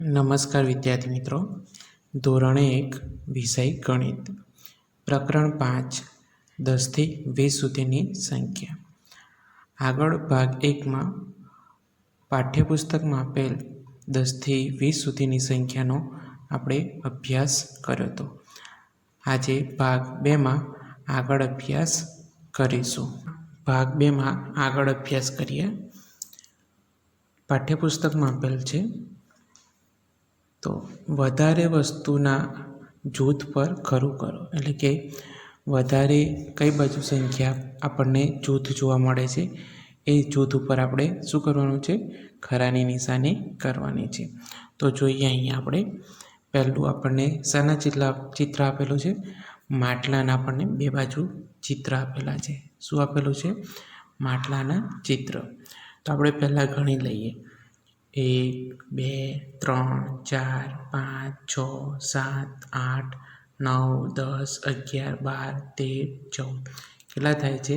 નમસ્કાર વિદ્યાર્થી મિત્રો, ધોરણ 1 વિષય ગણિત, પ્રકરણ 5 10થી 20 સુધીની સંખ્યા. આગળ ભાગ 1માં પાઠ્યપુસ્તકમાં આપેલ 10થી 20 સુધીની સંખ્યાનો આપણે અભ્યાસ કર્યો હતો. આજે ભાગ 2માં આગળ અભ્યાસ કરીશું. ભાગ 2માં આગળ અભ્યાસ કરીએ. પાઠ્યપુસ્તકમાં આપેલ છે તો વધારે વસ્તુના જૂથ પર ખરું કરો, એટલે કે વધારે કઈ બાજુ સંખ્યા આપણને જૂથ જોવા મળે છે એ જૂથ ઉપર આપણે શું કરવાનું છે? ખરાની નિશાની કરવાની છે. તો જોઈએ અહીંયા આપણે પહેલું આપણને શાના ચિત્ર આપેલું છે? માટલાના આપણને બે બાજુ ચિત્ર આપેલા છે. શું આપેલું છે? માટલાના ચિત્ર. તો આપણે પહેલાં ગણી લઈએ. 1 2 3 4 5 6 7 8 9 10 11 12 13 14. કેટલા થાય છે?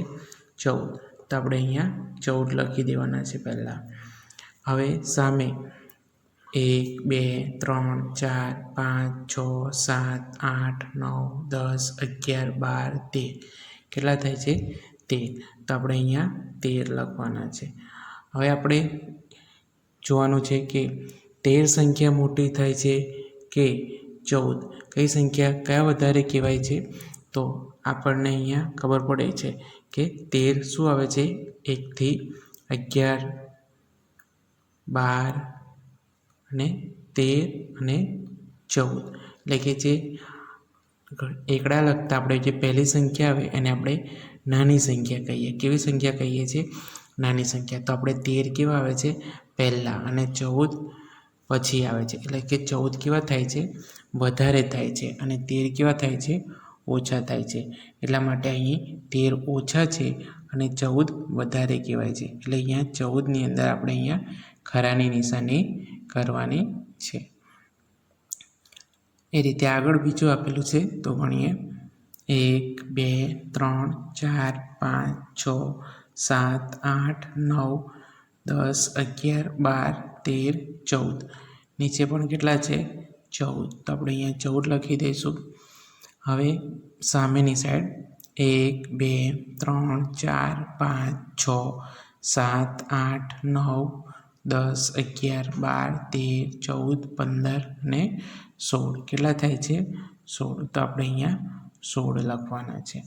14. તો આપણે અહીંયા 14 લખી દેવાના છે પહેલાં. હવે સામે 1 2 3 4 5 6 7 8 9 10 11 12 13. કેટલા થાય છે? 13. તો આપણે અહીંયા 13 લખવાના છે. હવે આપણે જોવાનું છે કે 13 સંખ્યા મોટી થાય છે કે 14? કઈ સંખ્યા કયા વધારે કહેવાય છે? તો આપણને અહીંયા ખબર પડે છે કે 13 શું આવે છે? 1 થી 11 12 અને 13 અને 14, એટલે કે જે એકડા લખતા આપણે જે પહેલી સંખ્યા આવે એને આપણે નાની સંખ્યા કહીએ. કેવી સંખ્યા કહીએ છીએ? નાની સંખ્યા. તો આપણે 13 કેવા આવે છે? પહેલાં, અને 14 પછી આવે છે. એટલે કે 14 કેવા થાય છે? વધારે થાય છે, અને 13 કેવા થાય છે? ઓછા થાય છે. એટલા માટે અહીં 13 ઓછા છે અને 14 વધારે કહેવાય છે. એટલે અહીંયા 14ની અંદર આપણે અહીંયા ખરાની નિશાની કરવાની છે. એ રીતે આગળ બીજું આપેલું છે તો ગણીએ. 1 2 3 4 5 6 7 8 9 10 11 12 13 14. નીચે પણ કેટલા છે? 14. તો આપણે અહીંયા 14 લખી દઈશું. હવે સામેની સાઈડ 1 2 3 4 5 6 7 8 9 10 11 12 13 14 15 અને 16. કેટલા થાય છે? 16. તો આપણે અહીંયા 16 લખવાના છે.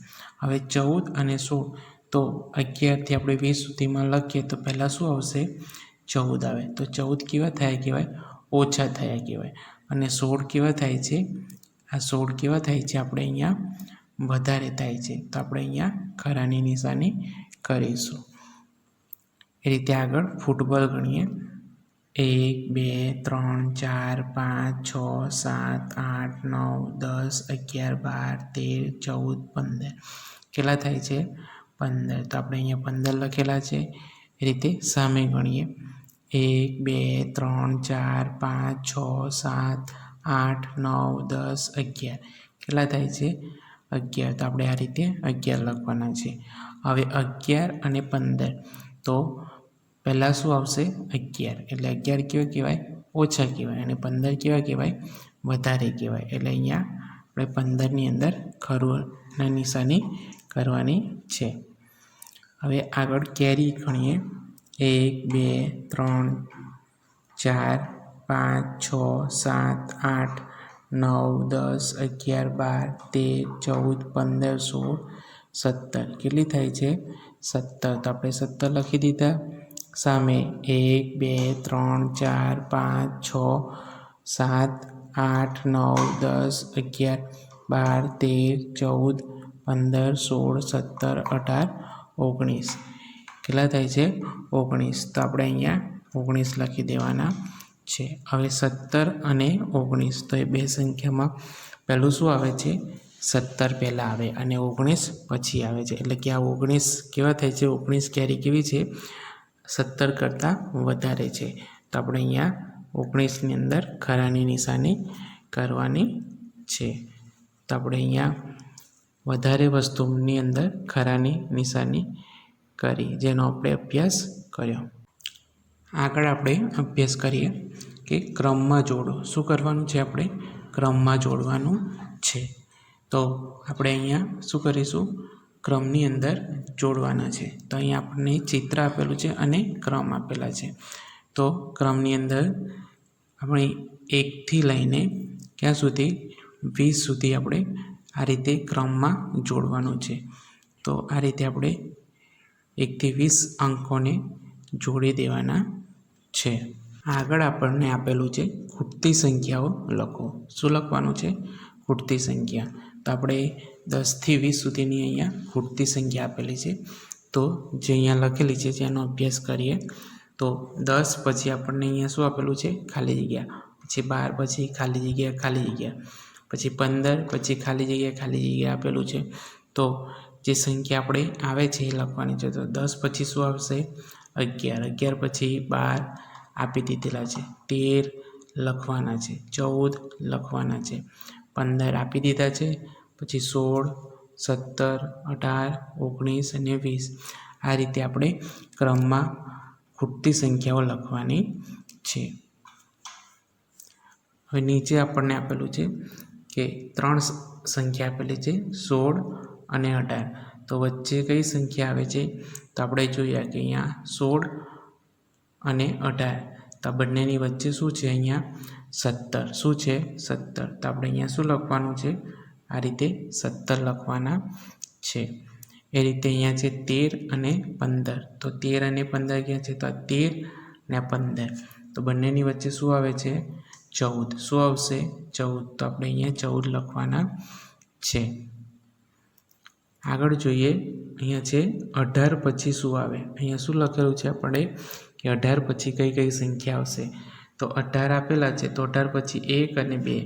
હવે 14 અને 16, તો 11થી આપણે 20 સુધીમાં લખીએ તો પહેલાં શું આવશે? 14 આવે. તો 14 કેવા થયા કહેવાય? ઓછા થયા કહેવાય. અને 16 કેવા થાય છે? આ 16 કેવા થાય છે? આપણે અહીંયા વધારે થાય છે. તો આપણે અહીંયા ખરાની નિશાની કરીશું. એ રીતે આગળ ફૂટબોલ ગણીએ. 1 2 3 4 5 6 7 8 9 10 11 12 13 14 15. કેટલા થાય છે? 15. તો આપણે અહીંયા 15 લખેલા છે. એ રીતે સામે ગણીએ. 1 2 3 4 5 6 7 8 9 10 11. કેટલા થાય છે? 11. તો આપણે આ રીતે 11 લખવાના છે. હવે 11 અને 15, તો પહેલાં શું આવશે? 11. એટલે 11 કેવા કહેવાય? ઓછા કહેવાય. અને 15 કેવા કહેવાય? વધારે કહેવાય. એટલે અહીંયા આપણે 15ની અંદર ખરુંની નિશાની કરવાની છે. હવે આગળ કેરી ગણીએ. 1 2 3 4 5 6 7 8 9 10 11 12 13 14 15 16 17. કેટલી થાય છે? 17. તો આપણે 17 લખી દીધા. સામે 1 2 3 4 5 6 7 8 9 10 11 12 13 14 15 16 17 18 19. કેટલા થાય છે? 19. તો આપણે અહીંયા 19 લખી દેવાના છે. હવે 17 અને 19, તો એ બે સંખ્યામાં પહેલું શું આવે છે? 17 પહેલાં આવે અને 19 પછી આવે છે. એટલે કે આ 19 કેવા થાય છે? 19 કેરી કેવી છે? 17 કરતાં વધારે છે. તો આપણે અહીંયા 19ની અંદર ખરાની નિશાની કરવાની છે. તો આપણે અહીંયા વધારે વસ્તુની અંદર ખરાની નિશાની કરી, જેનો આપણે અભ્યાસ કર્યો. આગળ આપણે અભ્યાસ કરીએ. કે ક્રમમાં જોડો. શું કરવાનું છે આપણે? ક્રમમાં જોડવાનું છે. તો આપણે અહીંયા શું કરીશું? ક્રમની અંદર જોડવાના છે. તો અહીંયા આપણને ચિત્ર આપેલું છે અને ક્રમ આપેલા છે. તો ક્રમની અંદર આપણે 1થી લઈને ક્યાં સુધી 20 સુધી આપણે આ રીતે ક્રમમાં જોડવાનું છે. તો આ રીતે આપણે 1થી 20 અંકોને જોડી દેવાના છે. આગળ આપણને આપેલું છે ખૂટતી સંખ્યાઓ લખો. શું લખવાનું છે? ખૂટતી સંખ્યા. તો આપણે 10થી 20 સુધીની અહીંયા ખૂટતી સંખ્યા આપેલી છે. તો જે અહીંયા લખેલી છે જેનો અભ્યાસ કરીએ. તો 10 પછી આપણને અહીંયા શું આપેલું છે? ખાલી જગ્યા. પછી 12 પછી ખાલી જગ્યા. પછી 15 પછી ખાલી જગ્યા આપેલું છે. તો જે સંખ્યા આપણે આવે છે એ લખવાની છે. તો 10 પછી શું આવશે? 11. 11 પછી 12 આપી દીધેલા છે. 13 લખવાના છે. 14 લખવાના છે. 15 આપી દીધા છે. પછી 16, 17, 18, 19 અને 20 આ રીતે આપણે ક્રમમાં ખૂટતી સંખ્યાઓ લખવાની છે. હવે નીચે આપણને આપેલું છે કે 3 સંખ્યા આપેલી છે 16 અને 18. તો વચ્ચે કઈ સંખ્યા આવે છે? તો આપણે જોઈએ કે અહીંયા 16 અને 18. તો બંનેની વચ્ચે શું છે? અહીંયા 17. શું છે? 17. તો આપણે અહીંયા શું લખવાનું છે? આ રીતે 17 લખવાના છે. એ રીતે અહીંયા છે 13 અને 15. તો 13 અને 15 ક્યાં છે? તો આ 13 અને 15. તો બંનેની વચ્ચે શું આવે છે? 14. શું આવશે? 14. તો આપણે અહીંયા 14 લખવાના છે. આગળ જોઈએ. અહીંયા છે 18 પછી શું આવે? અહીંયા શું લખેલું છે આપણે કે 18 પછી કઈ સંખ્યા આવશે? તો 18 આપેલા છે. તો 18 પછી 1 અને 2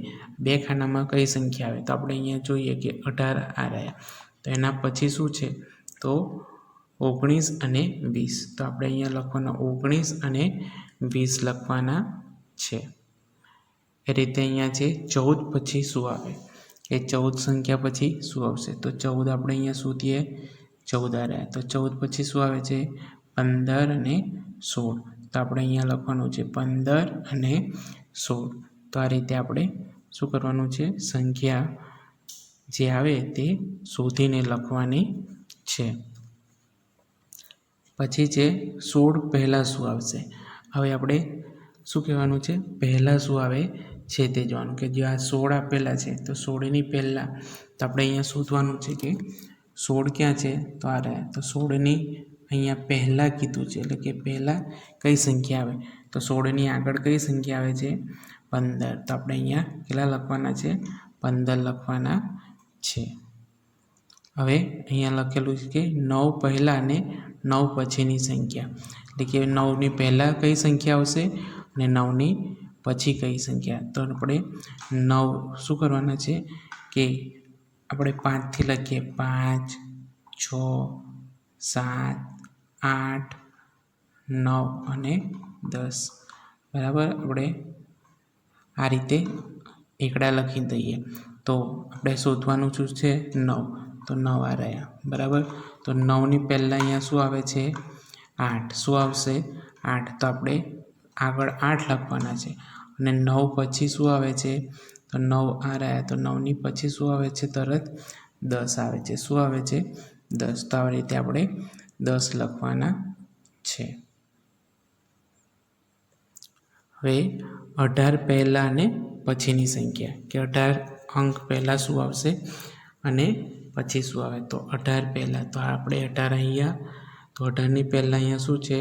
બે ખાનામાં કઈ સંખ્યા આવે? તો આપણે અહીંયા જોઈએ કે 18 આ રહ્યા. તો એના પછી શું છે? તો 19 અને 20. તો આપણે અહીંયા લખવાના 19 અને 20 લખવાના છે. એ રીતે અહીંયા છે 14 પછી શું આવે? એ 14 સંખ્યા પછી શું આવશે? તો 14 આપણે અહીંયા શોધીએ. 14 આ રહ્યા. તો 14 પછી શું આવે છે? 15 અને 16. તો આપણે અહીંયા લખવાનું છે 15 અને 16. તો આ રીતે આપણે શું કરવાનું છે? સંખ્યા જે આવે તે શોધીને લખવાની છે. પછી છે 16 પહેલાં શું આવશે? હવે આપણે શું કહેવાનું છે? પહેલાં શું આવે છે તે જોવાનું કે જે આ 16 આપેલા છે. તો 16ની પહેલાં તો આપણે અહીંયા શોધવાનું છે કે 16 ક્યાં છે? તો આ રહ્યા. તો 16ની અહીંયા પહેલાં કીધું છે. એટલે કે પહેલાં કઈ સંખ્યા આવે? તો 16ની આગળ કઈ સંખ્યા આવે છે? 15. તો આપણે અહીંયા કેટલા લખવાના છે? 15 લખવાના છે. હવે અહીંયા લખેલું છે કે 9 પહેલાં અને 9 પછીની સંખ્યા. એટલે કે 9ની પહેલાં કઈ સંખ્યા આવશે અને 9ની પછી કઈ સંખ્યા? તો આપણે 9 શું કરવાના છે કે આપણે 5થી લખીએ. 5, 6, 7, 8, 9 અને 10. બરાબર. આપણે આ રીતે એકડા લખી દઈએ. તો આપણે શોધવાનું શું છે? 9. તો 9 આ રહ્યા. બરાબર. તો 9ની પહેલાં અહીંયા શું આવે છે? 8. શું આવશે? 8. તો આપણે આગળ 8 લખવાના છે. અને 9 પછી શું આવે છે? તો 9 આ રહ્યા. તો 9ની પછી શું આવે છે? તરત 10 આવે છે. શું આવે છે? 10. તો આવી રીતે આપણે 10 લખવાના છે. હવે 18 પહેલાં અને પછીની સંખ્યા કે 18 અંક પહેલાં શું આવશે અને પછી શું આવે? તો 18 પહેલાં તો આપણે 18 અહીંયા. તો 18ની પહેલાં અહીંયા શું છે?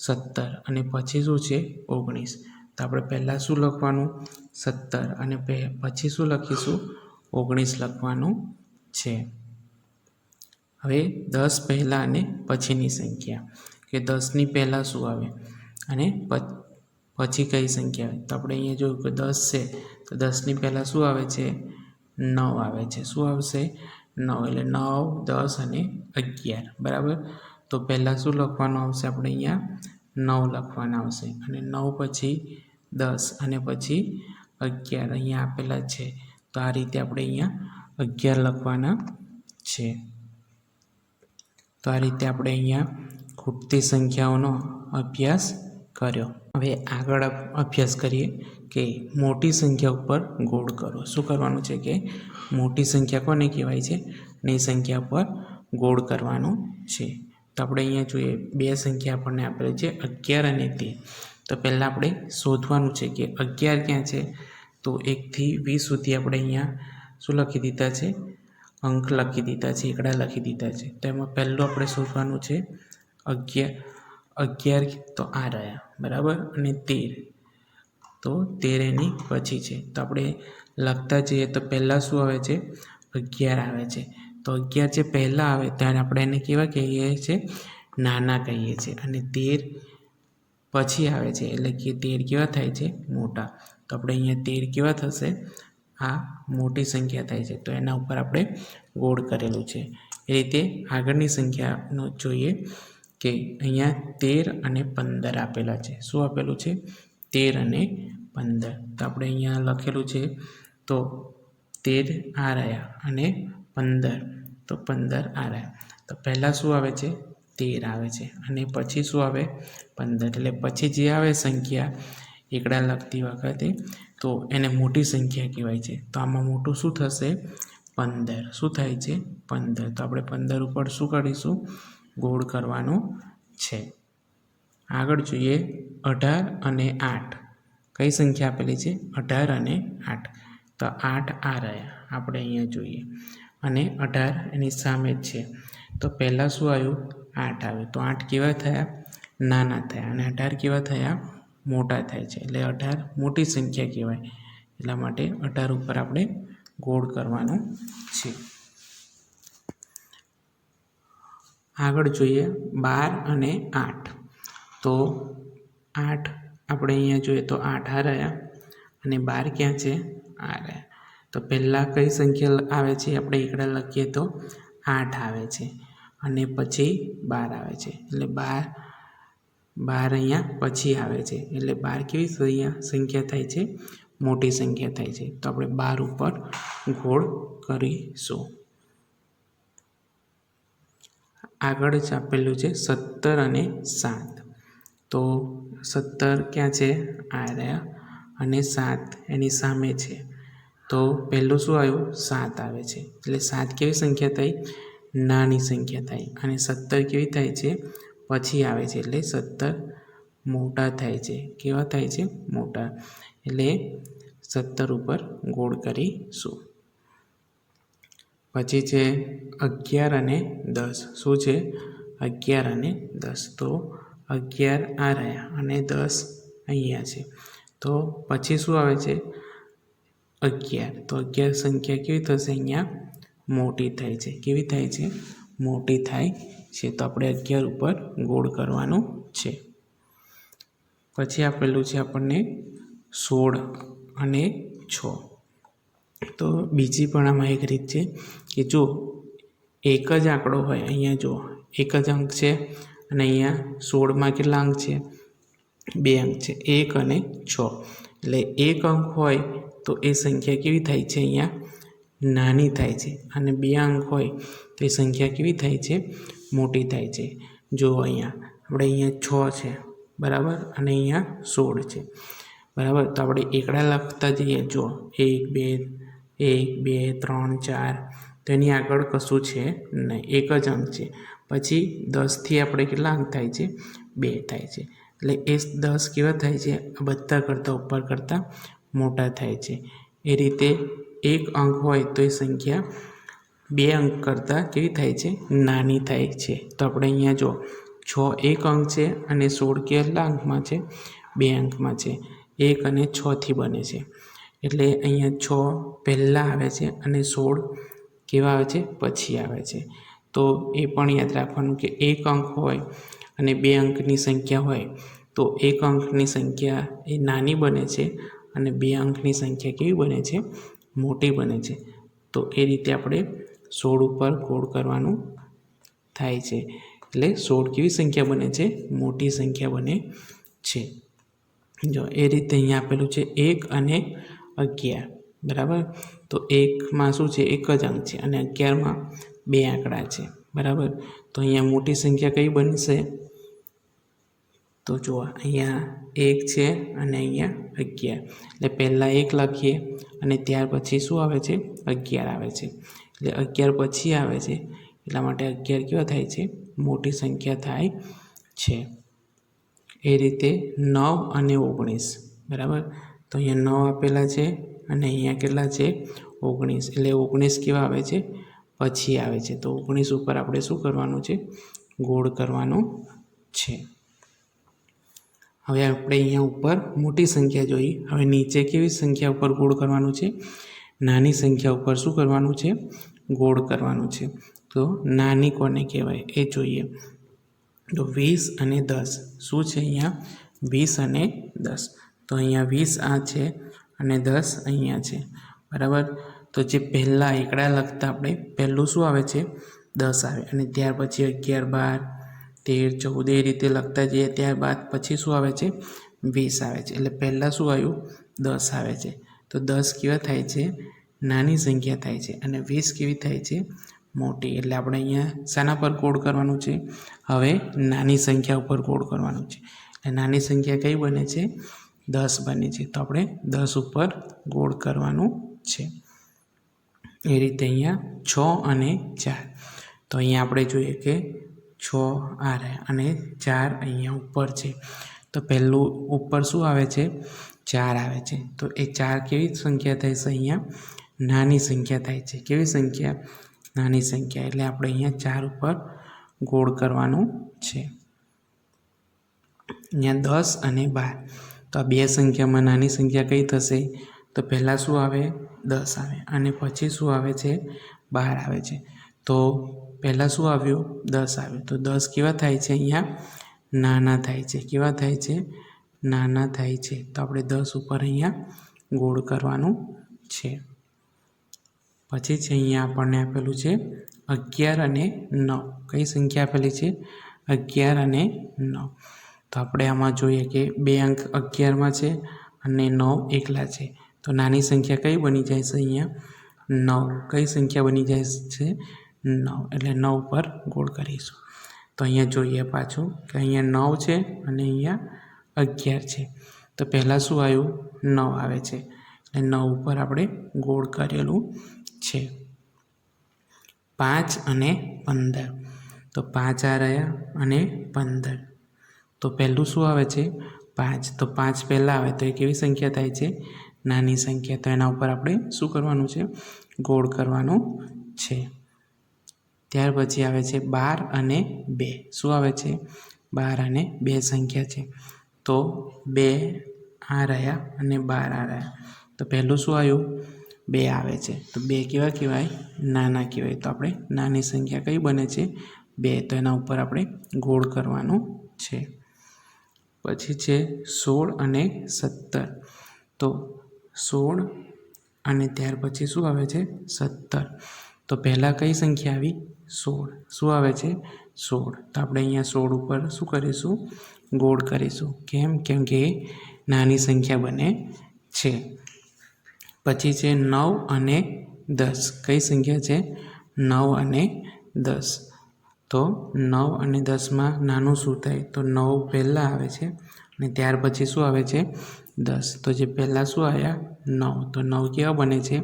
17 અને પછી શું છે? 19. તો આપણે પહેલાં શું લખવાનું? 17 અને પછી શું લખીશું? 19 લખવાનું છે. હવે 10 પહેલાં અને પછીની સંખ્યા કે 10ની પહેલાં શું આવે અને પછી કઈ સંખ્યા આવે? તો આપણે અહીંયા જોયું કે 10 છે. તો 10ની પહેલાં શું આવે છે? 9 આવે છે. શું આવશે? 9. એટલે 9, 10 અને 11. બરાબર. તો પહેલાં શું લખવાનું આવશે? આપણે અહીંયા 9 લખવાના આવશે. અને 9 પછી 10 અને પછી 11 અહીંયા આપેલા છે. તો આ રીતે આપણે અહીંયા 11 લખવાના છે. તો આ રીતે આપણે અહીંયા ખૂટતી સંખ્યાઓનો અભ્યાસ કર્યો. હવે આગળ અભ્યાસ કરીએ કે મોટી સંખ્યા ઉપર ગોળ કરો. શું કરવાનું છે કે મોટી સંખ્યા કોને કહેવાય છે ને એ સંખ્યા પર ગોળ કરવાનું છે. તો આપણે અહીંયા જોઈએ બે સંખ્યા આપણને આપેલી છે 11 અને 13. તો પહેલાં આપણે શોધવાનું છે કે 11 ક્યાં છે. તો 1 થી 20 સુધી આપણે અહીંયા શું લખી દીધા છે, અંક લખી દીધા છે, એકડા લખી દીધા છે. તો એમાં પહેલું આપણે શોધવાનું છે 11 તો આ રહ્યા બરાબર, અને 13 તો 13 એની પછી છે. તો આપણે લખતા જઈએ તો પહેલાં શું આવે છે 11 આવે છે. તો 11 જે પહેલાં આવે ત્યારે આપણે એને કેવા કહીએ છીએ, નાના કહીએ છીએ, અને 13 પછી આવે છે એટલે કે 13 કેવા થાય છે, મોટા. તો આપણે અહીંયા 13 કેવા થશે, આ મોટી સંખ્યા થાય છે. તો એના ઉપર આપણે ગોળ કરેલું છે. એ રીતે આગળની સંખ્યાનો જોઈએ કે અહીંયા 13 અને 15 આપેલા છે. શું આપેલું છે 13 અને 15. તો આપણે અહીંયા લખેલું છે તો 13 આ રહ્યા અને 15 તો 15 આ રહ્યા. તો પહેલાં શું આવે છે 13 આવે છે અને પછી શું આવે 15. એટલે પછી જે આવે સંખ્યા એકડા લખતી વખતે તો એને મોટી સંખ્યા કહેવાય છે. તો આમાં મોટું શું થશે 15. શું થાય છે 15. તો આપણે 15 ઉપર શું કરીશું, ગોળ કરવાનું છે. આગળ જોઈએ 18 અને 8. કઈ સંખ્યા આપેલી છે 18 અને 8. તો 8 આ રહ્યા આપણે અહીંયા જોઈએ, અને 18 એની સામે જ છે. તો પહેલાં શું આવ્યું 8 આવ્યું. તો 8 કેવા થયા, નાના થયા, અને 18 કેવા થયા, મોટા થાય છે. એટલે 18 મોટી સંખ્યા કહેવાય. એટલા માટે 18 ઉપર આપણે ગોળ કરવાનું છે. આગળ જોઈએ 12 અને 8. તો 8 આપણે અહીંયા જોઈએ તો 8 આ રહ્યા અને 12 ક્યાં છે, આ રહ્યા. તો પહેલાં કઈ સંખ્યા આવે છે, આપણે એકડા લખીએ તો 8 આવે છે અને પછી 12 આવે છે. એટલે 12 અહીંયા પછી આવે છે. એટલે 12 કેવી સંખ્યા થાય છે, મોટી સંખ્યા થાય છે. તો આપણે 12 ઉપર ગોળ કરીશું. આગળ જ આપેલું છે 17 અને 7. તો 17 ક્યાં છે, આ રહ્યા, અને 7 એની સામે છે. તો પહેલું શું આવ્યું 7 આવે છે. એટલે 7 કેવી સંખ્યા થઈ, નાની સંખ્યા થઈ, અને 17 કેવી થાય છે, પછી આવે છે. એટલે 17 મોટા થાય છે. કેવા થાય છે, મોટા. એટલે 17 ઉપર ગોળ કરીશું. પછી છે 11 અને 10. શું છે 11 અને 10. તો 11 આ રહ્યા અને 10 અહીંયા છે. તો પછી શું આવે છે 11. તો 11 સંખ્યા કેવી થશે, અહીંયા મોટી થાય છે. કેવી થાય છે, મોટી થાય છે. તો આપણે 11 ઉપર ગોળ કરવાનું છે. પછી આપેલું છે આપણને 16 અને 6. તો બીજી પણ આમાં એક રીત છે કે જો એક જ આંકડો હોય, અહીંયા જો એક જ અંક છે અને અહીંયા 16માં કેટલા અંક છે, 2 અંક છે, 1 અને 6. એટલે એક અંક હોય તો એ સંખ્યા કેવી થાય છે, અહીંયા નાની થાય છે, અને 2 અંક હોય તો એ સંખ્યા કેવી થાય છે, મોટી થાય છે. જો અહીંયા 6 છે બરાબર, અને અહીંયા 16 છે બરાબર. તો આપણે એકડા લખતા જઈએ, જો 1 2 3 4. તો એની આગળ કશું છે નહીં, એક જ અંક છે. પછી 10થી આપણે કેટલા અંક થાય છે, 2 થાય છે. એટલે એ 10 કેવા થાય છે, બધા કરતાં ઉપર કરતાં મોટા થાય છે. એ રીતે એક અંક હોય તો એ સંખ્યા 2 અંક કરતાં કેવી થાય છે, નાની થાય છે. તો આપણે અહીંયા જો 6 એક અંક છે અને 16 કેટલા અંકમાં છે, 2 અંકમાં છે. 1 અને 6થી બને છે. એટલે અહીંયા 6 પહેલાં આવે છે અને 16 કેવા આવે છે, પછી આવે છે. તો એ પણ યાદ રાખવાનું કે એક અંક હોય અને 2 અંકની સંખ્યા હોય તો એક અંકની સંખ્યા એ નાની બને છે અને 2 અંકની સંખ્યા કેવી બને છે, મોટી બને છે. તો એ રીતે આપણે 16 ઉપર ગોળ કરવાનું થાય છે. એટલે 16 કેવી સંખ્યા બને છે, મોટી સંખ્યા બને છે. જો એ રીતે અહીંયા આપેલું છે 1 અને 11 બરાબર. તો 1માં શું છે, એક જ અંક છે, અને 11માં 2 આંકડા છે બરાબર. તો અહીંયા મોટી સંખ્યા કઈ બનશે, તો જુઓ અહીંયા 1 છે અને અહીંયા 11, એટલે પહેલાં 1 લખીએ અને ત્યાર પછી શું આવે છે? 11 આવે છે. એટલે 11 પછી આવે છે એટલા માટે 11 કેવા થાય છે? મોટી સંખ્યા થાય છે. એ રીતે 9 અને 19, બરાબર. તો અહીંયા 9 આપેલા છે અને અહીંયા કેટલા છે? 19, એટલે 19 કેવા આવે છે? પછી આવે છે. તો 19 ઉપર આપણે શું કરવાનું છે? ગોળ કરવાનું છે. હવે આપણે અહીંયા ઉપર મોટી સંખ્યા જોઈ. હવે નીચે કેવી સંખ્યા ઉપર ગોળ કરવાનું છે? નાની સંખ્યા ઉપર શું કરવાનું છે? ગોળ કરવાનું છે. તો નાની કોને કહેવાય એ જોઈએ. તો 20 અને 10 શું છે? અહીંયા 20 અને 10. તો અહીંયા 20 આ છે અને 10 અહીંયા છે, બરાબર. તો જે પહેલાં એકડા લખતા આપણે પહેલું શું આવે છે? 10 આવે અને ત્યાર પછી 11, 12, 13, 14 એ રીતે લખતા જઈએ. ત્યારબાદ પછી શું આવે છે? 20 આવે છે. એટલે પહેલાં શું આવ્યું? 10 આવે છે. તો 10 કેવા થાય છે? નાની સંખ્યા થાય છે અને 20 કેવી થાય છે? મોટી. એટલે આપણે અહીંયા શાના પર ગોળ કરવાનું છે? હવે નાની સંખ્યા ઉપર ગોળ કરવાનું છે. એટલે નાની સંખ્યા કઈ બને છે? 10 બને છે. તો આપણે 10 ઉપર ગોળ કરવાનું છે. એ રીતે અહીંયા 6 અને 4. તો અહીંયા આપણે જોઈએ કે 6 આ રહે અને 4 અહીંયા ઉપર છે. તો પહેલું ઉપર શું આવે છે? 4 આવે છે. તો એ 4 કેવી સંખ્યા થાય છે? અહીંયા નાની સંખ્યા થાય છે. કેવી સંખ્યા? નાની સંખ્યા. એટલે આપણે અહીંયા 4 ઉપર ગોળ કરવાનું છે. અહીંયા 10 અને 12. તો આ બે સંખ્યામાં નાની સંખ્યા કઈ થશે? તો પહેલાં શું આવે? 10 આવે અને પછી શું આવે છે? 12 આવે છે. તો પહેલાં શું આવ્યું? 10 આવ્યું. તો 10 કેવા થાય છે? અહીંયા નાના થાય છે. કેવા થાય છે? નાના થાય છે. તો આપણે 10 ઉપર અહીંયા ગોળ કરવાનું છે. પછી છે અહીંયા આપણને આપેલું છે 11 અને 9. કઈ સંખ્યા આપેલી છે? 11 અને 9. તો આપણે આમાં જોઈએ કે 2 અંક 11માં છે અને 9 એકલા છે. તો નાની સંખ્યા કઈ બની જાય છે? અહીંયા 9. કઈ સંખ્યા બની જાય છે? 9. એટલે 9 પર ગોળ કરીશું. તો અહીંયા જોઈએ પાછું કે અહીંયા 9 છે અને અહીંયા 11 છે. તો પહેલાં શું આવ્યું? 9 આવે છે. એટલે 9 ઉપર આપણે ગોળ કરેલું છે. 5 અને 15. તો 5 આ રહ્યા અને 15. તો પહેલું શું આવે છે? 5. તો 5 પહેલાં આવે તો એ કેવી સંખ્યા થાય છે? નાની સંખ્યા. તો એના ઉપર આપણે શું કરવાનું છે? ગોળ કરવાનું છે. ત્યાર પછી આવે છે 12 અને 2. શું આવે છે? 12 અને 2 સંખ્યા છે. તો 2 આ રહ્યા અને 12 આ રહ્યા. તો પહેલું શું આવ્યું? 2 આવે છે. તો 2 કેવા કહેવાય? નાના કહેવાય. તો આપણે નાની સંખ્યા કઈ બને છે? 2. તો એના ઉપર આપણે ગોળ કરવાનું છે. પછી છે 16 અને 17. તો 16 અને ત્યાર પછી શું આવે છે? 17. તો પહેલાં કઈ સંખ્યા આવી? 16. શું આવે છે? 16. તો આપણે અહીંયા 16 ઉપર શું કરીશું? ગોળ કરીશું. કેમ? કેમ કે નાની સંખ્યા બને છે. પછી છે 9 અને 10. કઈ સંખ્યા છે? 9 અને 10. તો 9 અને 10માં નાનું શું થાય? તો 9 પહેલાં આવે છે અને ત્યાર પછી શું આવે છે? 10. તો જે પહેલાં શું આવ્યા? 9. તો 9 કેવા બને છે?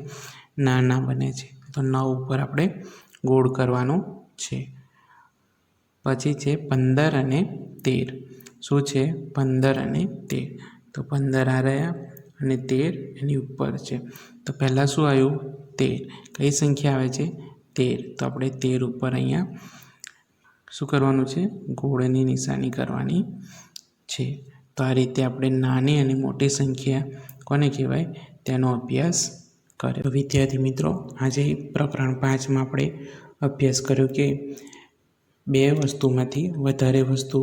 નાના બને છે. તો 9 ઉપર આપણે ગોળ કરવાનું છે. પછી છે 15 અને 13. શું છે? 15 અને 13. તો 15 આ રહ્યા અને 13 એની ઉપર છે. તો પહેલાં શું આવ્યું? 13. કઈ સંખ્યા આવે છે? 13. તો આપણે 13 ઉપર અહીંયા શું કરવાનું છે? ગોળની નિશાની કરવાની છે. તો આ રીતે આપણે નાની અને મોટી સંખ્યા કોને કહેવાય તેનો અભ્યાસ કર્યો. વિદ્યાર્થી મિત્રો, આજે પ્રકરણ 5માં આપણે અભ્યાસ કર્યો કે 2 વસ્તુમાંથી વધારે વસ્તુ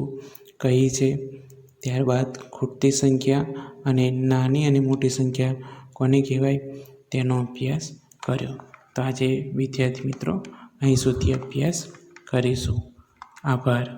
કઈ છે, ત્યારબાદ ખૂટતી સંખ્યા અને નાની અને મોટી સંખ્યા કોને કહેવાય તેનો અભ્યાસ કર્યો. તો આજે વિદ્યાર્થી મિત્રો અહીં સુધી અભ્યાસ કરીશું. આભાર.